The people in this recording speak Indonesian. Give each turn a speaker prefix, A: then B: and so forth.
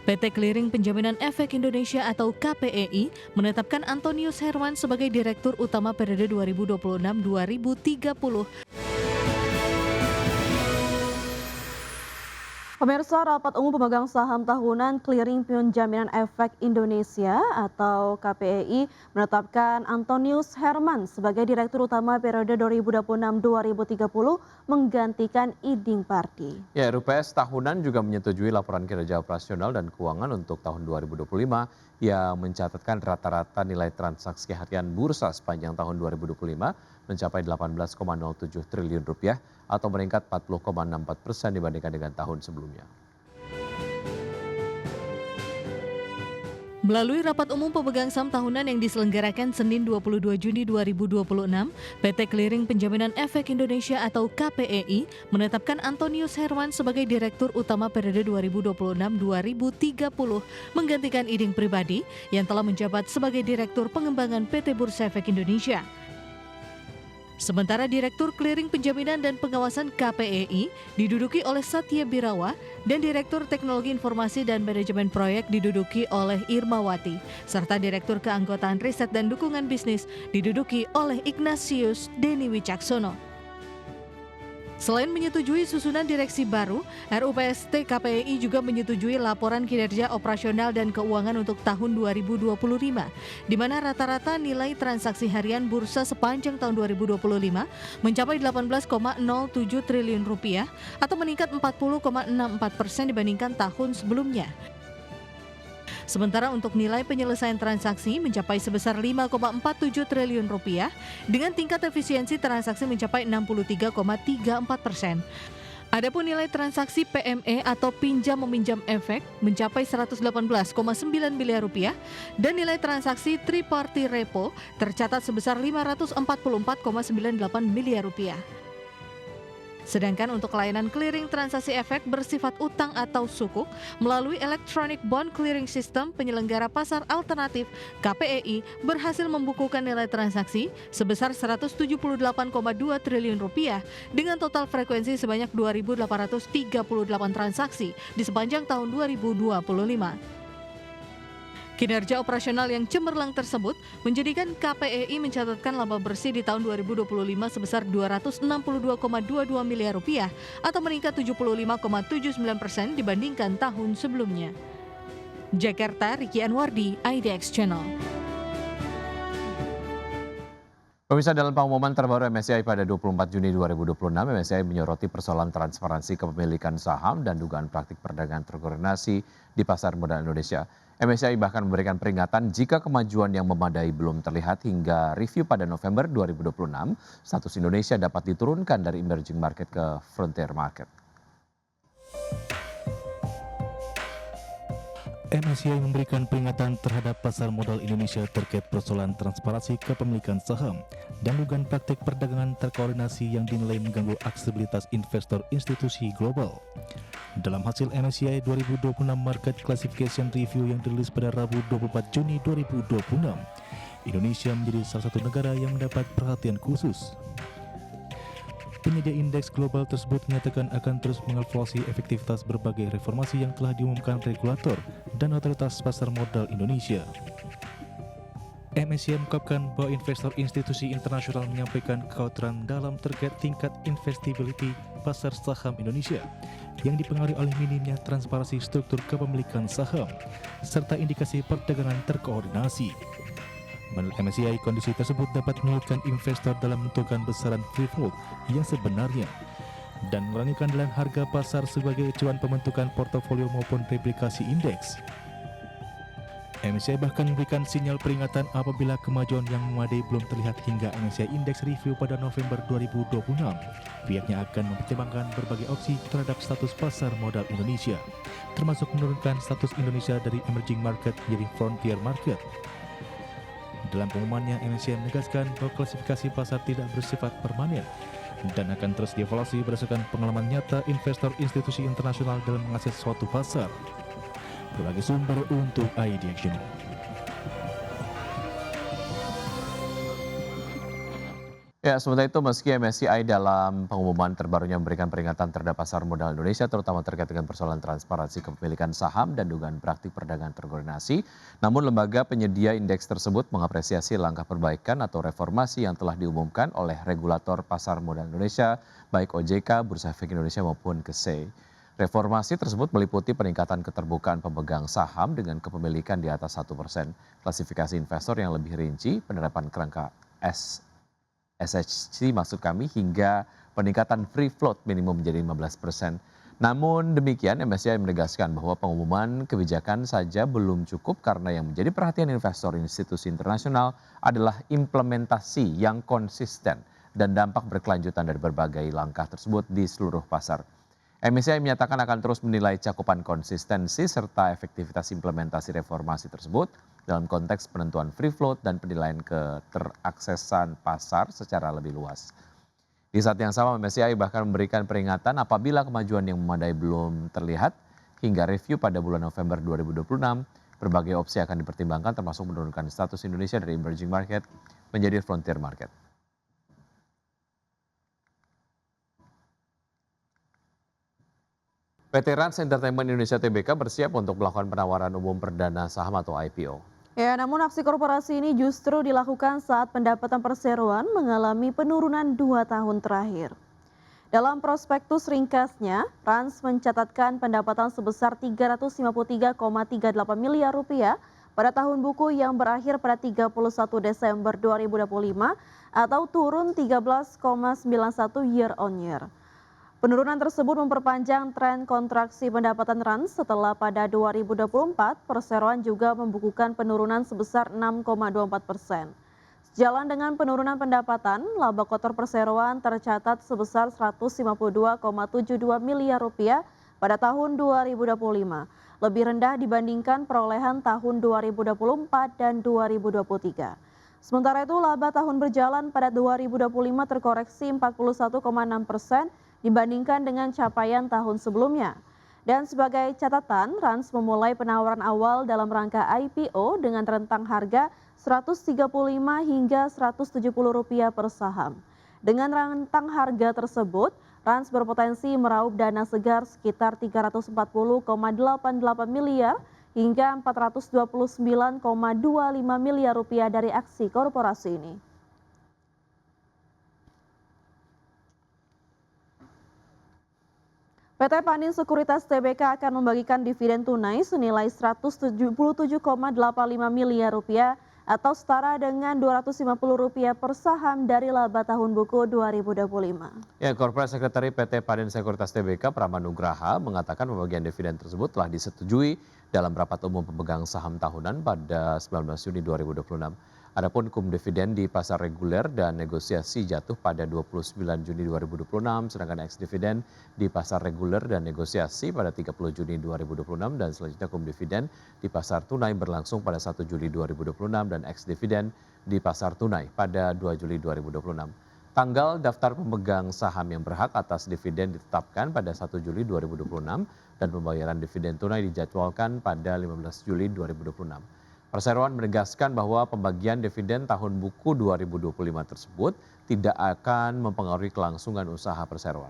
A: PT Clearing Penjaminan Efek Indonesia atau KPEI menetapkan Antonius Herman sebagai Direktur Utama periode 2026-2030.
B: Pemirsa, rapat umum pemegang saham tahunan Clearing Penjaminan Efek Indonesia atau KPEI menetapkan Antonius Herman sebagai Direktur Utama periode 2026-2030 menggantikan Iding Parti.
C: Ya, RUPS tahunan juga menyetujui laporan kinerja operasional dan keuangan untuk tahun 2025 yang mencatatkan rata-rata nilai transaksi harian bursa sepanjang tahun 2025 mencapai 18,07 triliun rupiah atau meningkat 40,64% dibandingkan dengan tahun sebelumnya.
A: Melalui rapat umum pemegang saham tahunan yang diselenggarakan Senin 22 Juni 2026, PT Clearing Penjaminan Efek Indonesia atau KPEI menetapkan Antonius Herman sebagai Direktur Utama periode 2026-2030 menggantikan Iding Pribadi yang telah menjabat sebagai Direktur Pengembangan PT Bursa Efek Indonesia. Sementara Direktur Clearing Penjaminan dan Pengawasan KPEI diduduki oleh Satya Birawa dan Direktur Teknologi Informasi dan Manajemen Proyek diduduki oleh Irmawati, serta Direktur Keanggotaan Riset dan Dukungan Bisnis diduduki oleh Ignatius Deni Wicaksono. Selain menyetujui susunan direksi baru, RUPST KPEI juga menyetujui laporan kinerja operasional dan keuangan untuk tahun 2025, di mana rata-rata nilai transaksi harian bursa sepanjang tahun 2025 mencapai 18,07 triliun rupiah atau meningkat 40,64% dibandingkan tahun sebelumnya. Sementara untuk nilai penyelesaian transaksi mencapai sebesar 5,47 triliun rupiah dengan tingkat efisiensi transaksi mencapai 63,34%. Adapun nilai transaksi PME atau pinjam meminjam efek mencapai 118,9 miliar rupiah dan nilai transaksi triparty repo tercatat sebesar 544,98 miliar rupiah. Sedangkan untuk layanan clearing transaksi efek bersifat utang atau sukuk melalui Electronic Bond Clearing System penyelenggara pasar alternatif, KPEI berhasil membukukan nilai transaksi sebesar 178,2 triliun rupiah dengan total frekuensi sebanyak 2.838 transaksi di sepanjang tahun 2025. Kinerja operasional yang cemerlang tersebut menjadikan KPEI mencatatkan laba bersih di tahun 2025 sebesar 262,22 miliar rupiah atau meningkat 75,79% dibandingkan tahun sebelumnya. Jakarta, Ricky Anwardi, IDX Channel.
C: Pemirsa, dalam pengumuman terbaru MSCI pada 24 Juni 2026, MSCI menyoroti persoalan transparansi kepemilikan saham dan dugaan praktik perdagangan terkoordinasi di pasar modal Indonesia. MSCI bahkan memberikan peringatan jika kemajuan yang memadai belum terlihat hingga review pada November 2026, status Indonesia dapat diturunkan dari emerging market ke frontier market.
D: MSCI memberikan peringatan terhadap pasar modal Indonesia terkait persoalan transparansi kepemilikan saham dan dugaan praktik perdagangan terkoordinasi yang dinilai mengganggu aksesibilitas investor institusi global. Dalam hasil MSCI 2026 Market Classification Review yang dirilis pada Rabu 24 Juni 2026, Indonesia menjadi salah satu negara yang mendapat perhatian khusus. Penyedia indeks global tersebut menyatakan akan terus mengevaluasi efektivitas berbagai reformasi yang telah diumumkan regulator dan otoritas pasar modal Indonesia. MSCI mengungkapkan bahwa investor institusi internasional menyampaikan kekhawatiran dalam terkait tingkat investibility pasar saham Indonesia yang dipengaruhi oleh minimnya transparansi struktur kepemilikan saham serta indikasi perdagangan terkoordinasi. Menurut MSCI, kondisi tersebut dapat menyulitkan investor dalam menentukan besaran free float yang sebenarnya dan mengurangi keandalan harga pasar sebagai acuan pembentukan portofolio maupun replikasi indeks. MSCI bahkan memberikan sinyal peringatan apabila kemajuan yang memadai belum terlihat hingga MSCI Index Review pada November 2026. Pihaknya akan mempertimbangkan berbagai opsi terhadap status pasar modal Indonesia, termasuk menurunkan status Indonesia dari emerging market menjadi frontier market. Dalam pengumumannya, MSCI menegaskan bahwa klasifikasi pasar tidak bersifat permanen dan akan terus dievaluasi berdasarkan pengalaman nyata investor institusi internasional dalam mengakses suatu pasar. Berbagai sumber untuk IDX Channel.
C: Ya, sementara itu meski MSCI dalam pengumuman terbarunya memberikan peringatan terhadap pasar modal Indonesia terutama terkait dengan persoalan transparansi kepemilikan saham dan dugaan praktik perdagangan terkoordinasi, namun lembaga penyedia indeks tersebut mengapresiasi langkah perbaikan atau reformasi yang telah diumumkan oleh regulator pasar modal Indonesia, baik OJK, Bursa Efek Indonesia maupun KSEI. Reformasi tersebut meliputi peningkatan keterbukaan pemegang saham dengan kepemilikan di atas 1%, klasifikasi investor yang lebih rinci, penerapan kerangka SHC maksud kami hingga peningkatan free float minimum menjadi 15%. Namun demikian MSCI menegaskan bahwa pengumuman kebijakan saja belum cukup karena yang menjadi perhatian investor institusi internasional adalah implementasi yang konsisten dan dampak berkelanjutan dari berbagai langkah tersebut di seluruh pasar. MSCI menyatakan akan terus menilai cakupan konsistensi serta efektivitas implementasi reformasi tersebut dalam konteks penentuan free float dan penilaian keteraksesan pasar secara lebih luas. Di saat yang sama MSCI bahkan memberikan peringatan apabila kemajuan yang memadai belum terlihat hingga review pada bulan November 2026, berbagai opsi akan dipertimbangkan termasuk menurunkan status Indonesia dari emerging market menjadi frontier market. PT Rans Entertainment Indonesia Tbk bersiap untuk melakukan penawaran umum perdana saham atau IPO.
B: Ya, namun aksi korporasi ini justru dilakukan saat pendapatan perseroan mengalami penurunan 2 tahun terakhir. Dalam prospektus ringkasnya, Rans mencatatkan pendapatan sebesar 353,38 miliar rupiah pada tahun buku yang berakhir pada 31 Desember 2025 atau turun 13,91 year on year. Penurunan tersebut memperpanjang tren kontraksi pendapatan Rans setelah pada 2024 perseroan juga membukukan penurunan sebesar 6,24%. Sejalan dengan penurunan pendapatan, laba kotor perseroan tercatat sebesar 152,72 miliar rupiah pada tahun 2025, lebih rendah dibandingkan perolehan tahun 2024 dan 2023. Sementara itu laba tahun berjalan pada 2025 terkoreksi 41,6% dibandingkan dengan capaian tahun sebelumnya. Dan sebagai catatan, Rans memulai penawaran awal dalam rangka IPO dengan rentang harga Rp135 hingga Rp170 per saham. Dengan rentang harga tersebut, Rans berpotensi meraup dana segar sekitar Rp340,88 miliar hingga Rp429,25 miliar dari aksi korporasi ini. PT Panin Sekuritas Tbk akan membagikan dividen tunai senilai Rp177,85 miliar atau setara dengan Rp250 per saham dari laba tahun buku 2025.
C: Ya, Corporate Secretary PT Panin Sekuritas Tbk Pramanugraha mengatakan pembagian dividen tersebut telah disetujui dalam rapat umum pemegang saham tahunan pada 19 Juni 2026. Adapun kum dividen di pasar reguler dan negosiasi jatuh pada 29 Juni 2026, sedangkan ex dividen di pasar reguler dan negosiasi pada 30 Juni 2026 dan selanjutnya kum dividen di pasar tunai berlangsung pada 1 Juli 2026 dan ex dividen di pasar tunai pada 2 Juli 2026. Tanggal daftar pemegang saham yang berhak atas dividen ditetapkan pada 1 Juli 2026 dan pembayaran dividen tunai dijadwalkan pada 15 Juli 2026. Perseroan menegaskan bahwa pembagian dividen tahun buku 2025 tersebut tidak akan mempengaruhi kelangsungan usaha perseroan.